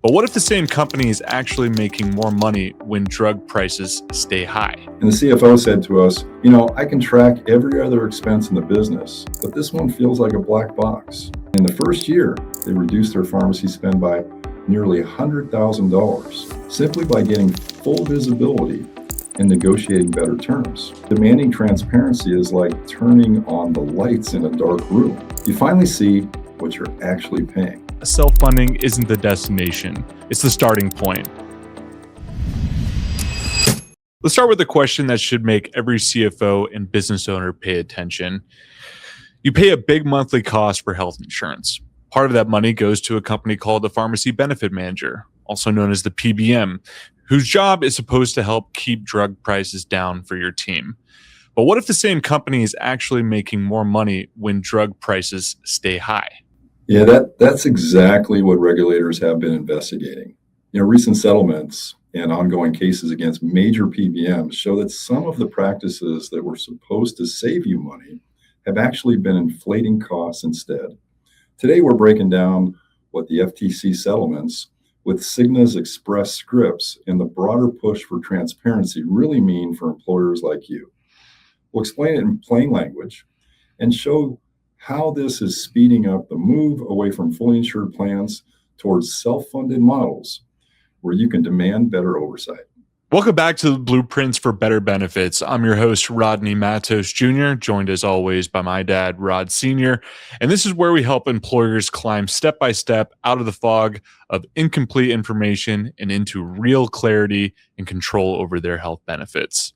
But what if the same company is actually making more money when drug prices stay high? And the CFO said to us, I can track every other expense in the business, but this one feels like a black box. In the first year, they reduced their pharmacy spend by nearly $100,000 simply by getting full visibility and negotiating better terms. Demanding transparency is like turning on the lights in a dark room. You finally see what you're actually paying. Self-funding isn't the destination, it's the starting point. Let's start with a question that should make every CFO and business owner pay attention. You pay a big monthly cost for health insurance. Part of that money goes to a company called the Pharmacy Benefit Manager, also known as the PBM, whose job is supposed to help keep drug prices down for your team. But what if the same company is actually making more money when drug prices stay high? Yeah, that's exactly what regulators have been investigating. Recent settlements and ongoing cases against major PBMs show that some of the practices that were supposed to save you money have actually been inflating costs instead. Today, we're breaking down what the FTC settlements with Cigna's Express Scripts and the broader push for transparency really mean for employers like you. We'll explain it in plain language and show how this is speeding up the move away from fully insured plans towards self-funded models where you can demand better oversight. Welcome back to the Blueprints for Better Benefits. I'm your host, Rodney Mattos Jr., joined as always by my dad, Rod Sr., and this is where we help employers climb step by step out of the fog of incomplete information and into real clarity and control over their health benefits.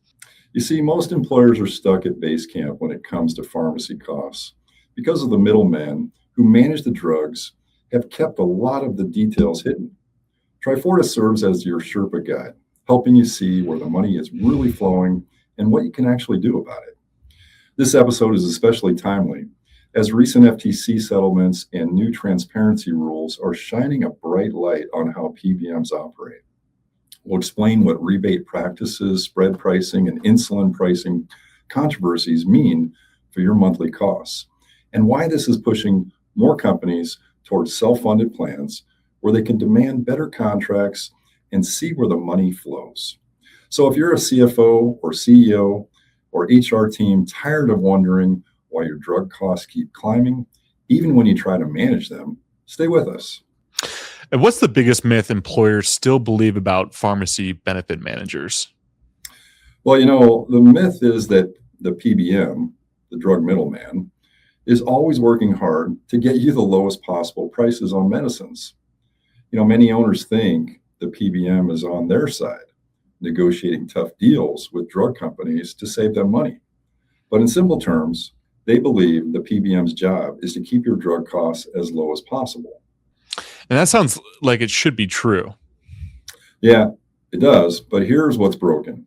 You see, most employers are stuck at base camp when it comes to pharmacy costs because of the middlemen who manage the drugs have kept a lot of the details hidden. Triforta serves as your Sherpa guide, helping you see where the money is really flowing and what you can actually do about it. This episode is especially timely as recent FTC settlements and new transparency rules are shining a bright light on how PBMs operate. We'll explain what rebate practices, spread pricing, and insulin pricing controversies mean for your monthly costs, and why this is pushing more companies towards self-funded plans where they can demand better contracts and see where the money flows. So if you're a CFO or CEO or HR team tired of wondering why your drug costs keep climbing, even when you try to manage them, stay with us. And what's the biggest myth employers still believe about pharmacy benefit managers? Well, the myth is that the PBM, the drug middleman, is always working hard to get you the lowest possible prices on medicines. Many owners think the PBM is on their side, negotiating tough deals with drug companies to save them money. But in simple terms, they believe the PBM's job is to keep your drug costs as low as possible. And that sounds like it should be true. Yeah, it does, but here's what's broken.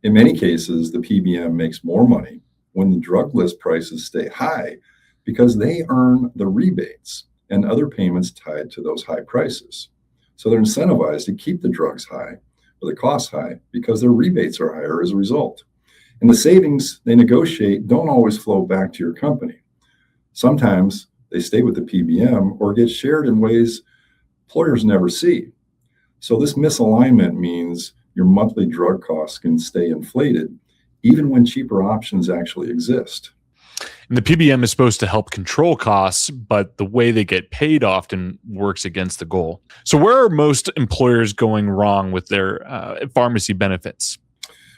In many cases, the PBM makes more money when the drug list prices stay high because they earn the rebates and other payments tied to those high prices. So they're incentivized to keep the drugs high or the costs high because their rebates are higher as a result. And the savings they negotiate don't always flow back to your company. Sometimes they stay with the PBM or get shared in ways employers never see. So this misalignment means your monthly drug costs can stay inflated even when cheaper options actually exist. And the PBM is supposed to help control costs, but the way they get paid often works against the goal. So where are most employers going wrong with their pharmacy benefits?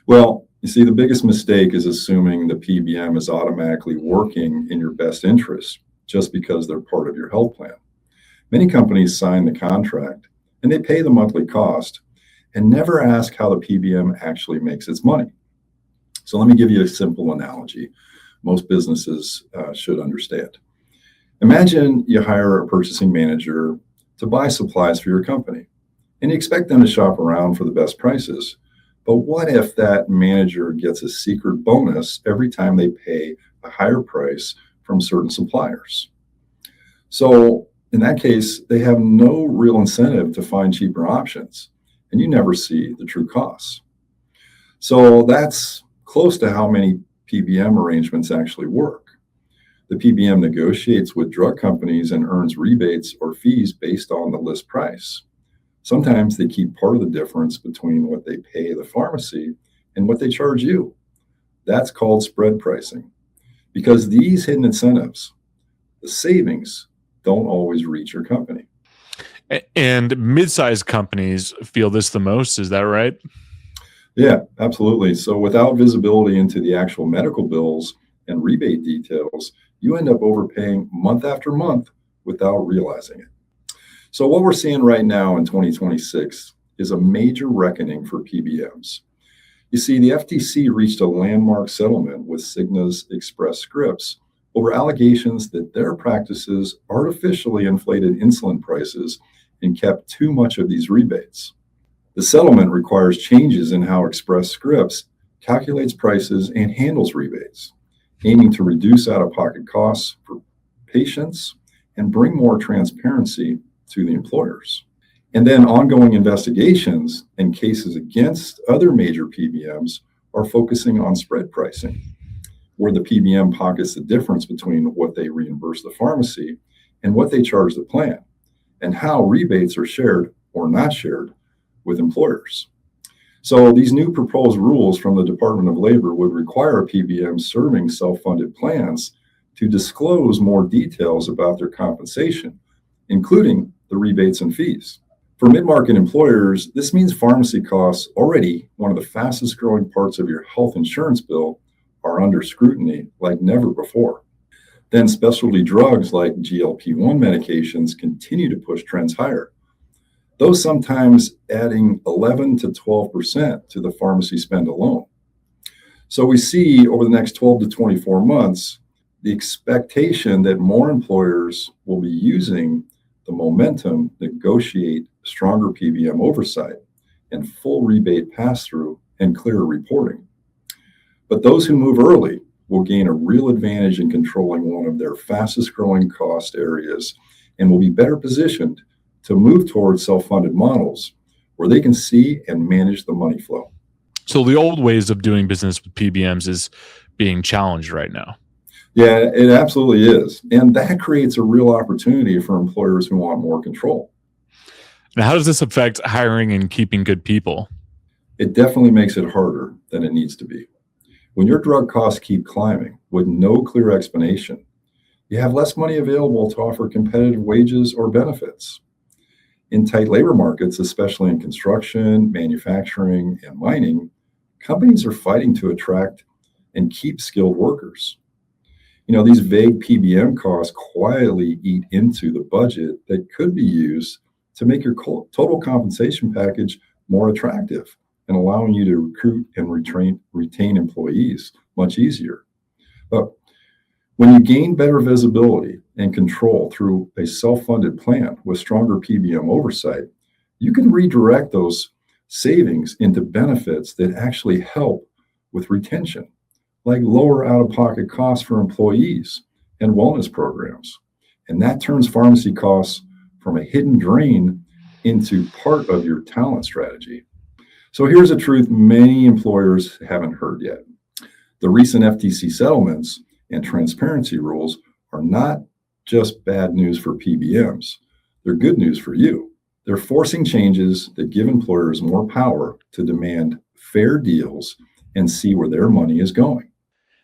Well, you see, the biggest mistake is assuming the PBM is automatically working in your best interest just because they're part of your health plan. Many companies sign the contract and they pay the monthly cost and never ask how the PBM actually makes its money. So let me give you a simple analogy most businesses should understand. Imagine you hire a purchasing manager to buy supplies for your company, and you expect them to shop around for the best prices. But what if that manager gets a secret bonus every time they pay a higher price from certain suppliers? So in that case, they have no real incentive to find cheaper options, and you never see the true costs. So that's close to how many PBM arrangements actually work. The PBM negotiates with drug companies and earns rebates or fees based on the list price. Sometimes they keep part of the difference between what they pay the pharmacy and what they charge you. That's called spread pricing. Because these hidden incentives, the savings, don't always reach your company. And mid-sized companies feel this the most. Is that right? Yeah, absolutely. So without visibility into the actual medical bills and rebate details, you end up overpaying month after month without realizing it. So what we're seeing right now in 2026 is a major reckoning for PBMs. You see, the FTC reached a landmark settlement with Cigna's Express Scripts over allegations that their practices artificially inflated insulin prices and kept too much of these rebates. The settlement requires changes in how Express Scripts calculates prices and handles rebates, aiming to reduce out-of-pocket costs for patients and bring more transparency to the employers. And then ongoing investigations and cases against other major PBMs are focusing on spread pricing, where the PBM pockets the difference between what they reimburse the pharmacy and what they charge the plan, and how rebates are shared or not shared with employers. So these new proposed rules from the Department of Labor would require PBMs serving self-funded plans to disclose more details about their compensation, including the rebates and fees. For mid-market employers, this means pharmacy costs, already one of the fastest growing parts of your health insurance bill, are under scrutiny like never before. Then specialty drugs like GLP-1 medications continue to push trends higher, those sometimes adding 11 to 12% to the pharmacy spend alone. So we see over the next 12 to 24 months, the expectation that more employers will be using the momentum to negotiate stronger PBM oversight and full rebate pass-through and clearer reporting. But those who move early will gain a real advantage in controlling one of their fastest growing cost areas and will be better positioned to move towards self-funded models where they can see and manage the money flow. So the old ways of doing business with PBMs is being challenged right now. Yeah, it absolutely is. And that creates a real opportunity for employers who want more control. Now, how does this affect hiring and keeping good people? It definitely makes it harder than it needs to be. When your drug costs keep climbing with no clear explanation, you have less money available to offer competitive wages or benefits. In tight labor markets, especially in construction, manufacturing, and mining, companies are fighting to attract and keep skilled workers. These vague PBM costs quietly eat into the budget that could be used to make your total compensation package more attractive and allowing you to recruit and retain employees much easier. But when you gain better visibility and control through a self-funded plan with stronger PBM oversight, you can redirect those savings into benefits that actually help with retention, like lower out-of-pocket costs for employees and wellness programs. And that turns pharmacy costs from a hidden drain into part of your talent strategy. So here's a truth many employers haven't heard yet. The recent FTC settlements and transparency rules are not just bad news for PBMs. They're good news for you. They're forcing changes that give employers more power to demand fair deals and see where their money is going.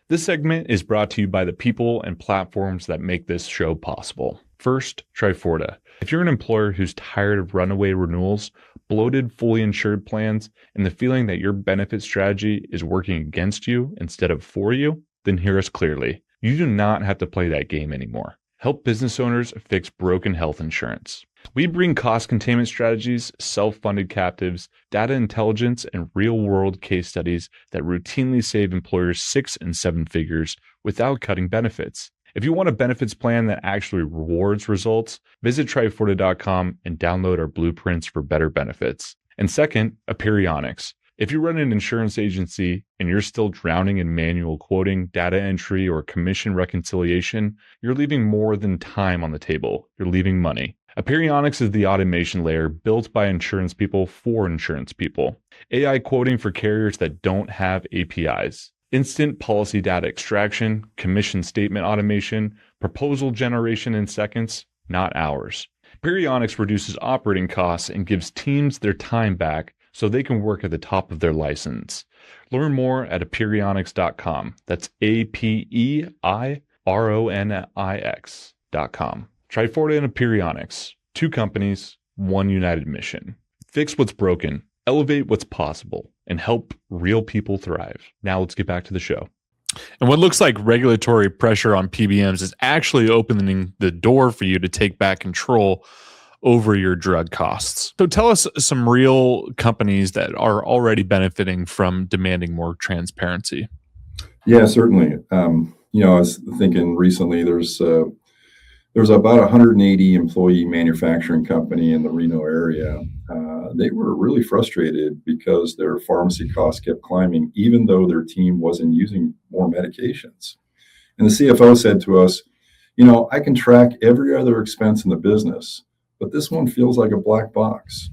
This segment is brought to you by the people and platforms that make this show possible. First, Triforta. If you're an employer who's tired of runaway renewals, bloated, fully insured plans, and the feeling that your benefit strategy is working against you instead of for you, then hear us clearly. You do not have to play that game anymore. Help business owners fix broken health insurance. We bring cost containment strategies, self-funded captives, data intelligence, and real-world case studies that routinely save employers 6 and 7 figures without cutting benefits. If you want a benefits plan that actually rewards results, visit triforta.com and download our blueprints for better benefits. And second, Aperionics. If you run an insurance agency and you're still drowning in manual quoting, data entry, or commission reconciliation, you're leaving more than time on the table. You're leaving money. Aperionics is the automation layer built by insurance people for insurance people. AI quoting for carriers that don't have APIs. Instant policy data extraction, commission statement automation, proposal generation in seconds, not hours. Perionics reduces operating costs and gives teams their time back so they can work at the top of their license. Learn more at perionics.com. That's APEIRONIX.com. Triforta and Perionics, 2 companies, 1 united mission. Fix what's broken, elevate what's possible, and help real people thrive. Now let's get back to the show. And what looks like regulatory pressure on PBMs is actually opening the door for you to take back control over your drug costs. So tell us some real companies that are already benefiting from demanding more transparency. Yeah, certainly. I was thinking recently there's about 180 employee manufacturing company in the Reno area. They were really frustrated because their pharmacy costs kept climbing, even though their team wasn't using more medications. And the CFO said to us, I can track every other expense in the business, but this one feels like a black box.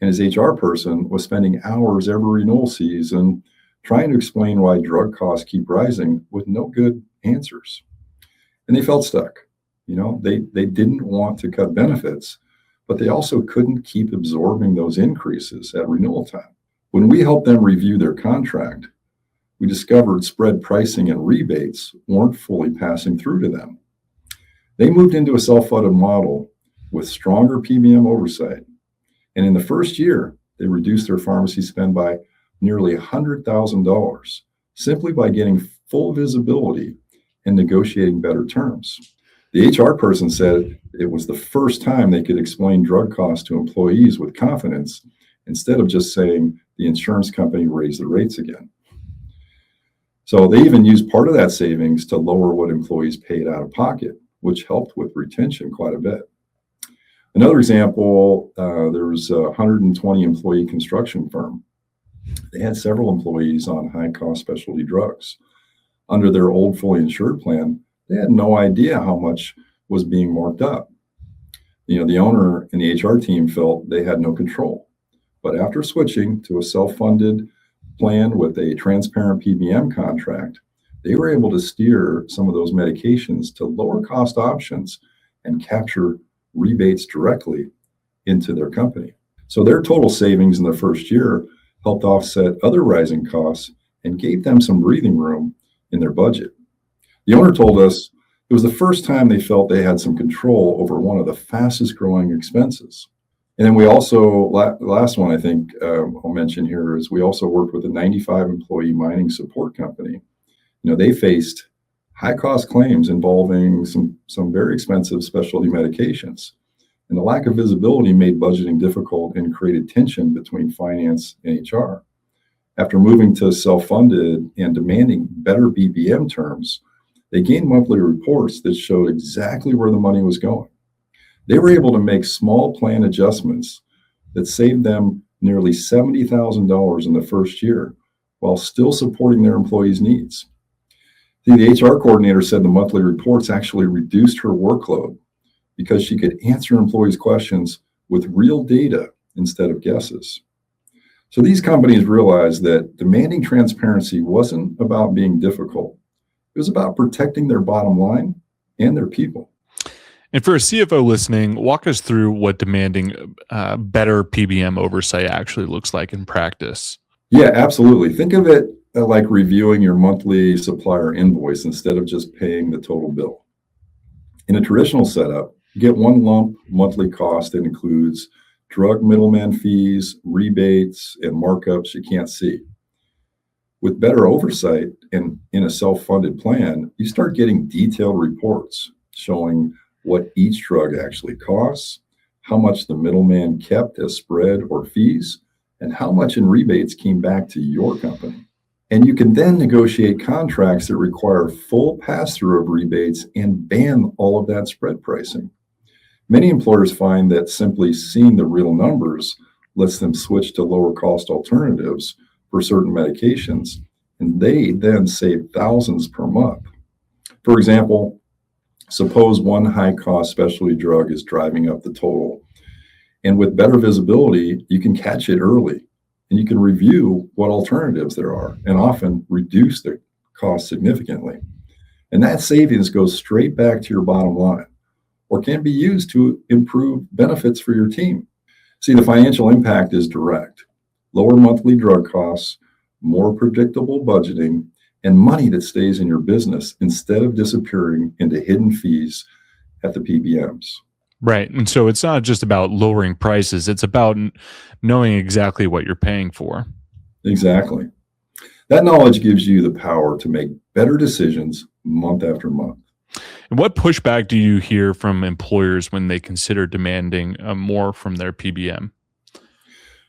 And his HR person was spending hours every renewal season trying to explain why drug costs keep rising with no good answers. And they felt stuck. They didn't want to cut benefits, but they also couldn't keep absorbing those increases at renewal time. When we helped them review their contract, we discovered spread pricing and rebates weren't fully passing through to them. They moved into a self-funded model with stronger PBM oversight. And in the first year, they reduced their pharmacy spend by nearly $100,000 simply by getting full visibility and negotiating better terms. The HR person said it was the first time they could explain drug costs to employees with confidence instead of just saying the insurance company raised the rates again. So they even used part of that savings to lower what employees paid out of pocket, which helped with retention quite a bit. Another example, there was a 120 employee construction firm. They had several employees on high cost specialty drugs. Under their old fully insured plan, they had no idea how much was being marked up. The owner and the HR team felt they had no control. But after switching to a self-funded plan with a transparent PBM contract, they were able to steer some of those medications to lower cost options and capture rebates directly into their company. So their total savings in the first year helped offset other rising costs and gave them some breathing room in their budget. The owner told us it was the first time they felt they had some control over one of the fastest growing expenses. And then we also, last one I think I'll mention here is we also worked with a 95 employee mining support company. They faced high cost claims involving some very expensive specialty medications. And the lack of visibility made budgeting difficult and created tension between finance and HR. After moving to self-funded and demanding better PBM terms, they gained monthly reports that showed exactly where the money was going. They were able to make small plan adjustments that saved them nearly $70,000 in the first year while still supporting their employees' needs. The HR coordinator said the monthly reports actually reduced her workload because she could answer employees' questions with real data instead of guesses. So these companies realized that demanding transparency wasn't about being difficult. It was about protecting their bottom line and their people. And for a CFO listening, walk us through what demanding better PBM oversight actually looks like in practice. Yeah, absolutely. Think of it like reviewing your monthly supplier invoice instead of just paying the total bill. In a traditional setup, you get one lump monthly cost that includes drug middleman fees, rebates, and markups you can't see. With better oversight and in a self-funded plan, you start getting detailed reports showing what each drug actually costs, how much the middleman kept as spread or fees, and how much in rebates came back to your company. And you can then negotiate contracts that require full pass-through of rebates and ban all of that spread pricing. Many employers find that simply seeing the real numbers lets them switch to lower cost alternatives for certain medications, and they then save thousands per month. For example, suppose one high cost specialty drug is driving up the total, and with better visibility, you can catch it early and you can review what alternatives there are and often reduce their cost significantly. And that savings goes straight back to your bottom line or can be used to improve benefits for your team. See, the financial impact is direct. Lower monthly drug costs, more predictable budgeting, and money that stays in your business instead of disappearing into hidden fees at the PBMs. Right. And so it's not just about lowering prices, it's about knowing exactly what you're paying for. Exactly. That knowledge gives you the power to make better decisions month after month. And what pushback do you hear from employers when they consider demanding more from their PBM?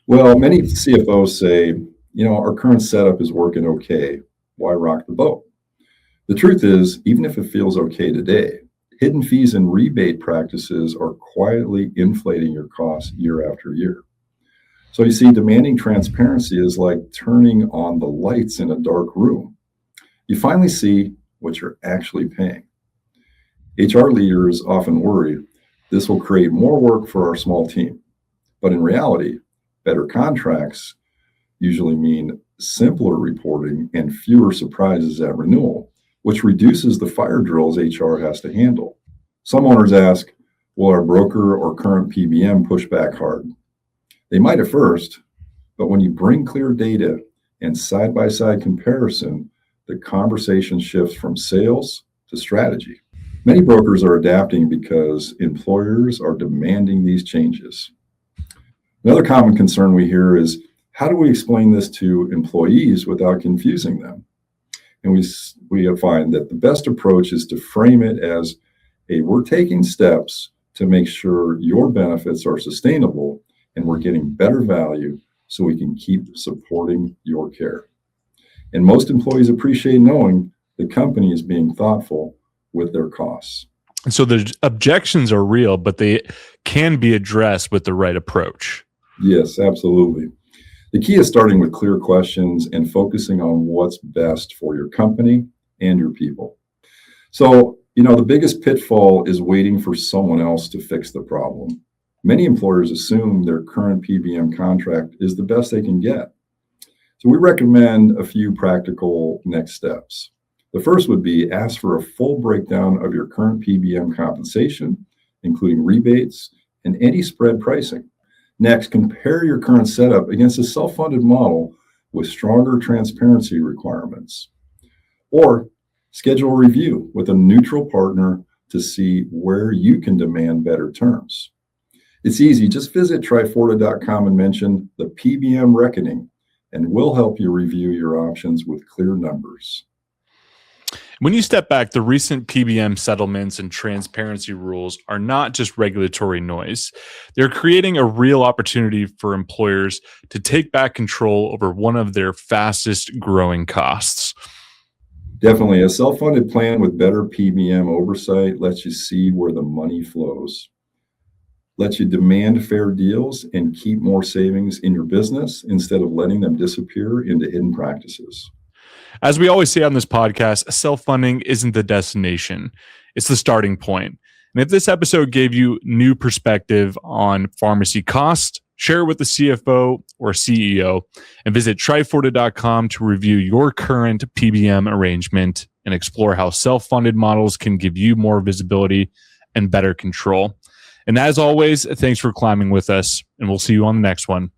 Well, many CFOs say, our current setup is working okay. Why rock the boat? The truth is, even if it feels okay today, hidden fees and rebate practices are quietly inflating your costs year after year. So you see, demanding transparency is like turning on the lights in a dark room. You finally see what you're actually paying. HR leaders often worry this will create more work for our small team. But in reality, better contracts usually mean simpler reporting and fewer surprises at renewal, which reduces the fire drills HR has to handle. Some owners ask, will our broker or current PBM push back hard? They might at first, but when you bring clear data and side-by-side comparison, the conversation shifts from sales to strategy. Many brokers are adapting because employers are demanding these changes. Another common concern we hear is, how do we explain this to employees without confusing them? And we find that the best approach is to frame it as, hey, we're taking steps to make sure your benefits are sustainable and we're getting better value so we can keep supporting your care. And most employees appreciate knowing the company is being thoughtful with their costs. And so the objections are real, but they can be addressed with the right approach. Yes, absolutely. The key is starting with clear questions and focusing on what's best for your company and your people. So, the biggest pitfall is waiting for someone else to fix the problem. Many employers assume their current PBM contract is the best they can get. So we recommend a few practical next steps. The first would be ask for a full breakdown of your current PBM compensation, including rebates and any spread pricing. Next, compare your current setup against a self-funded model with stronger transparency requirements. Or schedule a review with a neutral partner to see where you can demand better terms. It's easy. Just visit Triforta.com and mention the PBM reckoning, and we'll help you review your options with clear numbers. When you step back, the recent PBM settlements and transparency rules are not just regulatory noise. They're creating a real opportunity for employers to take back control over one of their fastest growing costs. Definitely. A self-funded plan with better PBM oversight lets you see where the money flows, lets you demand fair deals and keep more savings in your business instead of letting them disappear into hidden practices. As we always say on this podcast, self-funding isn't the destination. It's the starting point. And if this episode gave you new perspective on pharmacy cost, share it with the CFO or CEO, and visit Triforta.com to review your current PBM arrangement and explore how self-funded models can give you more visibility and better control. And as always, thanks for climbing with us, and we'll see you on the next one.